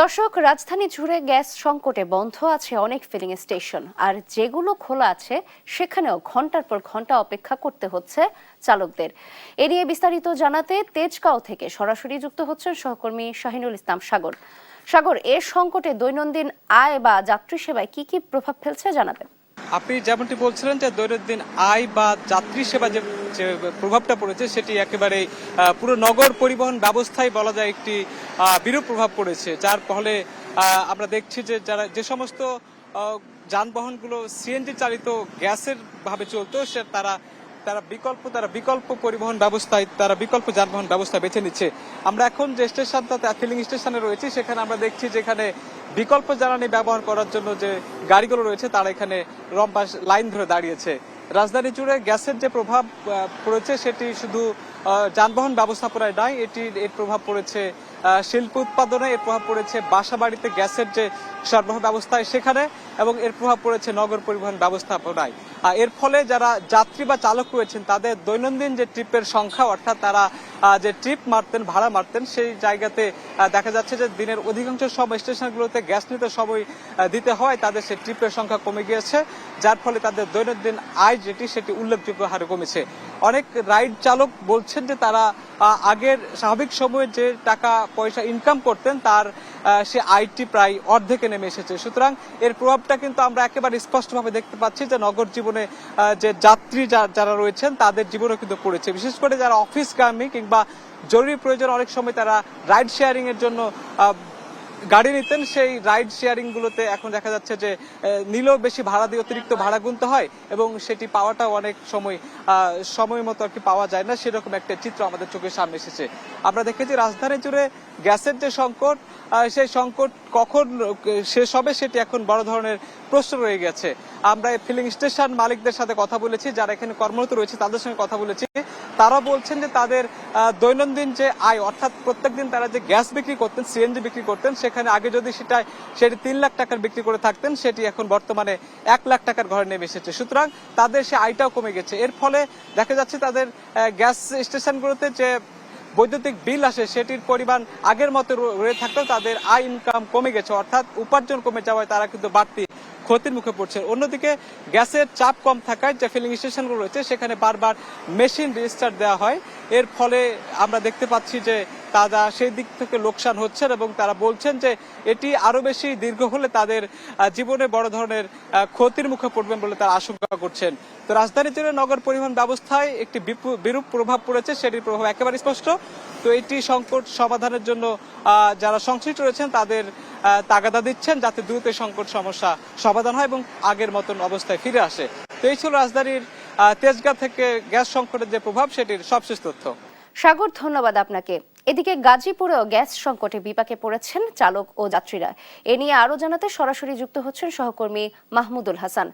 দর্শক, রাজধানী জুড়ে গ্যাস সংকটে বন্ধ আছে অনেক ফিলিং স্টেশন, আর যেগুলো খোলা আছে সেখানেও ঘন্টার পর ঘন্টা অপেক্ষা করতে হচ্ছে চালকদের। এ নিয়ে বিস্তারিত জানাতে তেজগাঁও থেকে সরাসরি যুক্ত হচ্ছেন সহকর্মী শাহিনুল ইসলাম সাগর। সাগর, এর সংকটে দৈনন্দিন আয় বা যাত্রী সেবায় কি কি প্রভাব ফেলছে জানাবেন। আপনি যেমনটি বলছিলেন যে দৈনন্দিন আয় বা যাত্রী সেবা যে যে প্রভাবটা পড়েছে সেটি একেবারে পুরো নগর পরিবহন ব্যবস্থায় বলা যায় একটি বিরূপ প্রভাব পড়েছে, যার ফলে আমরা দেখছি যে যে সমস্ত যানবাহনগুলো সিএনজি চালিত গ্যাসের ভাবে চলতো তারা তারা বিকল্প পরিবহন ব্যবস্থায় বিকল্প যানবাহন ব্যবস্থা বেছে নিচ্ছে। আমরা এখন যে স্টেশনটাতে ফিলিং স্টেশনে রয়েছি সেখানে আমরা দেখছি যে এখানে বিকল্প জ্বালানি ব্যবহার করার জন্য যে গাড়িগুলো রয়েছে তারা এখানে লম্বা লাইন ধরে দাঁড়িয়েছে। রাজধানী জুড়ে গ্যাসের যে প্রভাব পড়েছে সেটি শুধু যানবাহন ব্যবস্থাপনায় নয়, এর প্রভাব পড়েছে শিল্প উৎপাদনে, এর প্রভাব পড়েছে বাসা বাড়িতে গ্যাসের যে সরবরাহ ব্যবস্থায় সেখানে, এবং এর প্রভাব পড়েছে নগর পরিবহন ব্যবস্থাপনায়। এর ফলে যারা যাত্রী বা চালক রয়েছেন তাদের দৈনন্দিন যে ট্রিপের সংখ্যা, অর্থাৎ তারা যে ট্রিপ মারতেন, ভাড়া মারতেন, সেই জায়গাতে দেখা যাচ্ছে যে দিনের অধিকাংশ সময় স্টেশনগুলোতে গ্যাস নিতে সময় দিতে হয়, তাদের সেই ট্রিপের সংখ্যা কমে গিয়েছে, যার ফলে তাদের দৈনন্দিন আয় সেটি উল্লেখযোগ্য হারে কমেছে। অনেক রাইড চালক বলছেন যে তারা আগের স্বাভাবিক সময়ে যে টাকা পয়সা ইনকাম করতেন তার সে আয়টি প্রায় অর্ধেকে নেমে এসেছে। সুতরাং এর প্রভাবটা কিন্তু আমরা একেবারে স্পষ্টভাবে দেখতে পাচ্ছি যে নগর জীবনে যে যাত্রী যারা রয়েছেন তাদের জীবনও কিন্তু পড়েছে। বিশেষ করে যারা অফিসগামী কিংবা জরুরি প্রয়োজন অনেক সময় তারা রাইড শেয়ারিং এর জন্য গাড়ি নিতেন, সেই রাইড শেয়ারিং গুলোতে এখন দেখা যাচ্ছে যে নিলেও বেশি ভাড়া দিয়ে অতিরিক্ত ভাড়া গুনতে হয়, এবং সেটি পাওয়াটাও অনেক সময় মতো আর কি পাওয়া যায় না, সেরকম একটা চিত্র আমাদের চোখের সামনে এসেছে। আমরা দেখেছি রাজধানী জুড়ে গ্যাসের যে সংকট, সেই সংকট কখন শেষ হবে সেটি এখন বড় ধরনের প্রশ্ন রয়ে গেছে। আমরা ফিলিং স্টেশন মালিকদের সাথে কথা বলেছি, যারা এখানে কর্মরত রয়েছে তাদের সঙ্গে কথা বলেছি। তারা বলছেন যে তাদের দৈনন্দিন যে আয়, অর্থাৎ প্রত্যেকদিন তারা যে গ্যাস বিক্রি করতেন, সিএনজি বিক্রি করতেন, সেখানে আগে যদি সেটি 3 লাখ টাকার বিক্রি করে থাকতেন, সেটি এখন বর্তমানে 1 লাখ টাকার ঘরে নেমে এসেছে। সুতরাং তাদের সে আয়টাও কমে গেছে। এর ফলে দেখা যাচ্ছে তাদের গ্যাস স্টেশনগুলোতে যে বৈদ্যুতিক বিল আসে সেটির পরিমাণ আগের মতো রয়ে থাকলেও তাদের আয় ইনকাম কমে গেছে, অর্থাৎ উপার্জন কমে যাওয়ায় তারা কিন্তু বাড়তি ক্ষতির মুখে পড়ছে। অন্যদিকে গ্যাসের চাপ কম থাকায় যে ফিলিং স্টেশনগুলো রয়েছে সেখানে বারবার মেশিন রিস্টার্ট দেওয়া হয়, এর ফলে আমরা দেখতে পাচ্ছি যে তারা সেই দিক থেকে লোকসান হচ্ছেন, এবং তারা বলছেন যে এটি আরো বেশি দীর্ঘ হলে তাদের জীবনে বড় ধরনের ক্ষতির মুখে পড়বেন বলে তারা আশঙ্কা করছেন। তো রাজধানী জুড়ে নগর পরিবহন ব্যবস্থায় একটি বিরূপ প্রভাব পড়েছে, সেটির প্রভাব একেবারে স্পষ্ট। তো এটি সংকট সমাধানের জন্য যারা সংশ্লিষ্ট রয়েছেন তাদের তাগাদা দিচ্ছেন যাতে দ্রুত সংকট সমস্যা সমাধান হয় এবং আগের মতন অবস্থায় ফিরে আসে। তো এই ছিল রাজধানীর তেজগাঁও থেকে গ্যাস সংকটের যে প্রভাব সেটির সবশেষ তথ্য। সাগর, ধন্যবাদ আপনাকে। এদিকে গাজীপুরেও গ্যাস সংকটে বিপাকে পড়েছেন চালক ও যাত্রীরা। এ নিয়ে আরো জানাতে সরাসরি যুক্ত হচ্ছেন সহকর্মী মাহমুদুল হাসান।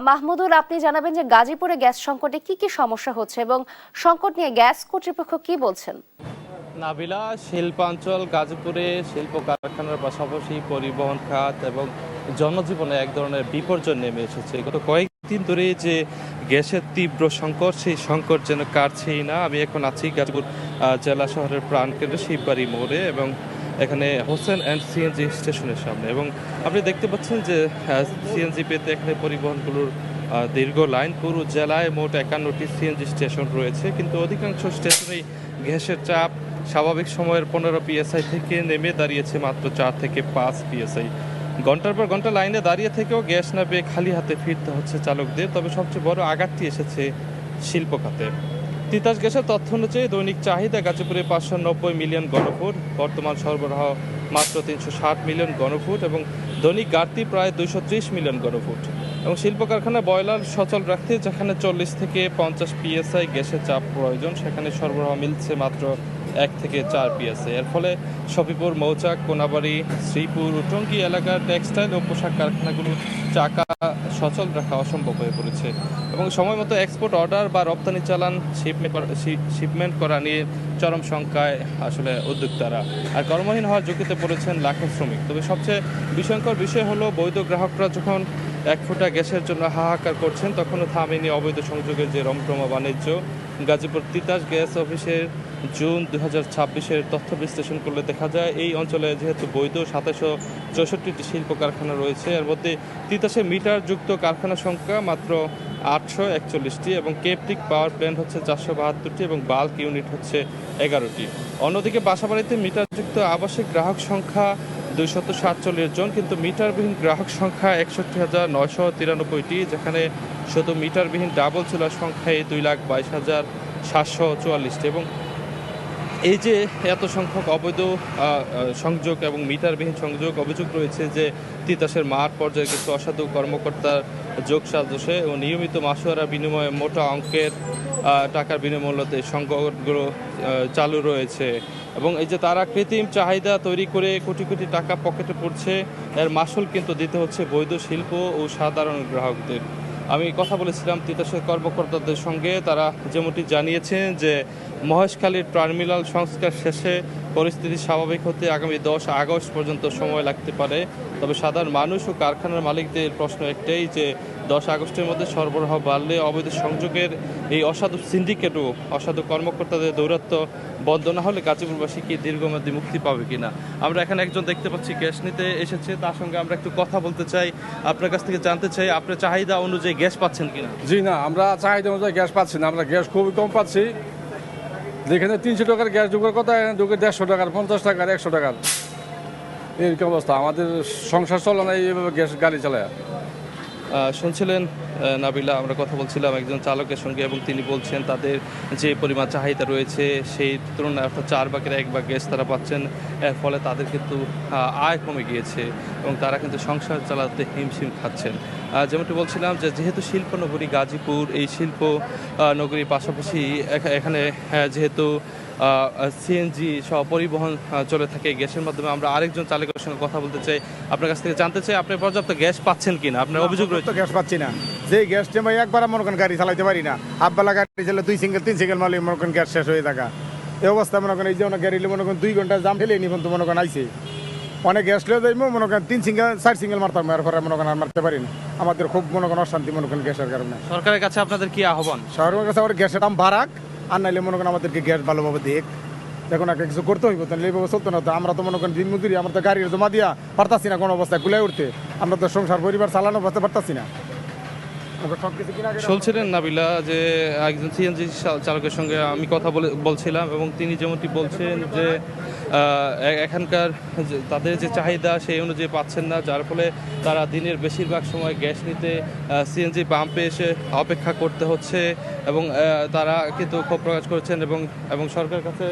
মাহমুদুল, আপনি জানাবেন যে গাজীপুরে গ্যাস সংকটে কি কি সমস্যা হচ্ছে এবং সংকট নিয়ে গ্যাস কর্তৃপক্ষ কি বলছেন। নাবিলা, শিল্পাঞ্চল গাজীপুরে শিল্প কারখানার পাশাপাশি পরিবহন খাত এবং জনজীবনে এক ধরনের বিপর্যয় নেমে এসেছে। গত কয়েকদিন ধরে যে গ্যাসের তীব্র সংকট, সেই সংকট যেন কাটছেই না। আমি এখন আছি গাজীপুর জেলা শহরের প্রাণকেন্দ্র শিববাড়ি মোড়ে, এবং এখানে হোসেন অ্যান্ড সিএনজি স্টেশনের সামনে, এবং আপনি দেখতে পাচ্ছেন যে সিএনজি পেতে এখানে পরিবহনগুলোর দীর্ঘ লাইন। পুরো জেলায় মোট 51টি সিএনজি স্টেশন রয়েছে, কিন্তু অধিকাংশ স্টেশনেই গ্যাসের চাপ স্বাভাবিক সময়ের 15 PSI থেকে নেমে দাঁড়িয়েছে মাত্র 4 থেকে 5 PSI। ঘন্টার পর ঘন্টা লাইনে দাঁড়িয়ে থেকেও গ্যাস না পেয়ে খালি হাতে ফিরতে হচ্ছে চালকদের। তবে সবচেয়ে বড় আঘাতটি এসেছে শিল্প খাতে। তিতাস গ্যাসের তথ্য অনুযায়ী দৈনিক চাহিদা গাজীপুরে 590 মিলিয়ন ঘনফুট, বর্তমান সরবরাহ মাত্র 360 মিলিয়ন ঘনফুট, এবং দৈনিক ঘাটতি প্রায় 230 মিলিয়ন ঘনফুট। এবং শিল্প কারখানা বয়লার সচল রাখতে যেখানে 40 থেকে 50 PSI গ্যাসের চাপ প্রয়োজন, সেখানে সরবরাহ মিলছে মাত্র 1 থেকে 4 PSI। এর ফলে সফিপুর, মৌচাক, কোনাবাড়ি, শ্রীপুর ও টঙ্গী এলাকার টেক্সটাইল ও পোশাক কারখানাগুলো চাকা সচল রাখা অসম্ভব হয়ে পড়েছে, এবং সময় মতো এক্সপোর্ট অর্ডার বা রপ্তানি চালান শিপমেন্ট করা নিয়ে চরম সংখ্যায় আসলে উদ্যোক্তারা, আর কর্মহীন হওয়ার ঝুঁকিতে পড়েছেন লাখো শ্রমিক। তবে সবচেয়ে বিস্ময়কর বিষয় হলো বৈধ গ্রাহকরা যখন এক ফোঁটা গ্যাসের জন্য হাহাকার করছেন, তখনও থামেনি অবৈধ সংযোগের যে রমরমা বাণিজ্য। গাজীপুর তিতাস গ্যাস অফিসের জুন 2026-এর তথ্য বিশ্লেষণ করলে দেখা যায় এই অঞ্চলে যেহেতু বৈধ 2764টি শিল্প কারখানা রয়েছে, এর মধ্যে তিতাসে মিটারযুক্ত কারখানা সংখ্যা মাত্র 841টি এবং কেপটিক পাওয়ার প্ল্যান্ট হচ্ছে 472টি এবং বাল্ক ইউনিট হচ্ছে 11টি। অন্যদিকে বাসাবাড়িতে মিটারযুক্ত আবাসিক গ্রাহক সংখ্যা 247 জন, কিন্তু মিটারবিহীন গ্রাহক সংখ্যা 61,993টি, যেখানে শুধু মিটারবিহীন ডাবল চুলার সংখ্যায় 2,22,744টি। এবং এই যে এত সংখ্যক অবৈধ সংযোগ এবং মিটারবিহীন সংযোগ, অভিযোগ রয়েছে যে তিতাসের মাঠ পর্যায়ে কিছু অসাধু কর্মকর্তার যোগসাজশে ও নিয়মিত মাসোয়ারা বিনিময়ে মোটা অঙ্কের টাকার বিনিময়তে সংকটগুলো চালু রয়েছে। এবং এই যে তারা কৃত্রিম চাহিদা তৈরি করে কোটি কোটি টাকা পকেটে পড়ছে, এর মাসুল কিন্তু দিতে হচ্ছে বৈধ শিল্প ও সাধারণ গ্রাহকদের। আমি কথা বলেছিলাম তিতাসের কর্মকর্তাদের সঙ্গে, তারা যেমনটি জানিয়েছেন যে মহেশখালীর টার্মিনাল সংস্কার শেষে পরিস্থিতি স্বাভাবিক হতে আগামী 10 আগস্ট পর্যন্ত সময় লাগতে পারে। তবে সাধারণ মানুষ ও কারখানার মালিকদের প্রশ্ন একটাই যে 10 আগস্টের মধ্যে সরবরাহ বাড়লে অবৈধ সংযোগের এই অসাধু সিন্ডিকেট ও অসাধু কর্মকর্তাদের দৌরাত্ম্য বন্ধ না হলে গাজীপুরবাসী কি দীর্ঘমেয়াদী মুক্তি পাবে কিনা। আমরা এখানে একজন দেখতে পাচ্ছি গ্যাস নিতে এসেছে, তার সঙ্গে আমরা একটু কথা বলতে চাই, আপনার কাছ থেকে জানতে চাই আপনার চাহিদা অনুযায়ী গ্যাস পাচ্ছেন কিনা। জি না, আমরা চাহিদা অনুযায়ী গ্যাস পাচ্ছি না, আমরা গ্যাস খুবই কম পাচ্ছি। যেখানে 300 টাকার গ্যাস ঢুকার কথা, এখানে ঢুকে 150 টাকার, 50 টাকার, 100 টাকার, এরকম অবস্থা। আমাদের সংসার চলে না এইভাবে গ্যাস গাড়ি চালায়। শুনছিলেন নাবিলা, আমরা কথা বলছিলাম একজন চালকের সঙ্গে এবং তিনি বলছেন তাদের যে পরিমাণ চাহিদা রয়েছে সেই তুলনায় অর্থাৎ 4 ভাগের 1 ভাগ গ্যাস তারা পাচ্ছেন, এর ফলে তাদের কিন্তু আয় কমে গিয়েছে এবং তারা কিন্তু সংসার চালাতে হিমশিম খাচ্ছেন। যেমনটি বলছিলাম যে যেহেতু শিল্পনগরী গাজীপুর, এই শিল্প নগরীর পাশাপাশি এখানে যেহেতু সিএনজি সহ পরিবহন চলে থাকে গ্যাসের মাধ্যমে, আমরা আরেকজন চালকের সঙ্গে কথা বলতে চাই, আপনার কাছ থেকে জানতে চাই আপনি পর্যাপ্ত গ্যাস পাচ্ছেন কিনা। আপনার অভিযোগ রয়েছে গ্যাস পাচ্ছি না, যে গ্যাস টেমে একবার মনে করেন গাড়ি চালাইতে পারি না, আববেলা গাড়ি চালে 2 সিঙ্গেল 3 সিঙ্গেল মালে মনে করেন গ্যাস শেষ হয়ে থাকা এই অবস্থা। মনে করেন এই যে গাড়ি মনে করেন 2 ঘন্টা জাম ফেলে নিবন তো মনে করেন আইসে অনেক গ্যাস লিয়ে যাইবো, মনে করেন 3 সিঙ্গেল 4 সিঙ্গেল মারতাম, এরপরে মনে করেন আর মারতে পারি না। আমাদের খুব মনে করেন অশান্তি মনে করেন গ্যাসের কারণে। সরকারের কাছে আপনাদের কি আহ্বান? শহরের কাছে আমার গ্যাসের দাম বাড়াক, আর নাইলে মনে করেন আমাদেরকে গ্যাস ভালোভাবে দেখ, দেখুন একটা কিছু করতে হইব, তাহলে এইভাবে চলতো না। তো আমরা তো মনে করেন দিন মজুরি, আমরা তো গাড়ির জমা দিয়া পারতাছি না কোনো অবস্থায় গুলাই উঠতে, আমরা তো সংসার পরিবার চালানো বসতে পারতাছি না। শুনছিলেন নাবিলা যে একজন সিএনজি চালকের সঙ্গে আমি কথা বলছিলাম এবং তিনি যেমনটি বলছেন যে এখানকার তাদের যে চাহিদা সেই অনুযায়ী পাচ্ছেন না, যার ফলে তারা দিনের বেশিরভাগ সময় গ্যাস নিতে সিএনজি পাম্পে এসে অপেক্ষা করতে হচ্ছে এবং তারা কিন্তু ক্ষোভ প্রকাশ করছেন এবং সরকারের কাছে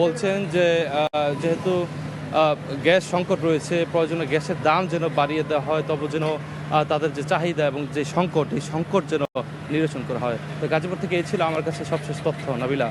বলছেন যে যেহেতু গ্যাস সংকট রয়েছে, প্রয়োজনে গ্যাসের দাম যেন বাড়িয়ে দেওয়া হয়, তবে যেন তাদের যে চাহিদা এবং যে সংকট, এই সংকট যেন নিরসন করা হয়। তো গাজীপুর থেকে এই ছিল আমার কাছে সবশেষ তথ্য। নাবিলা।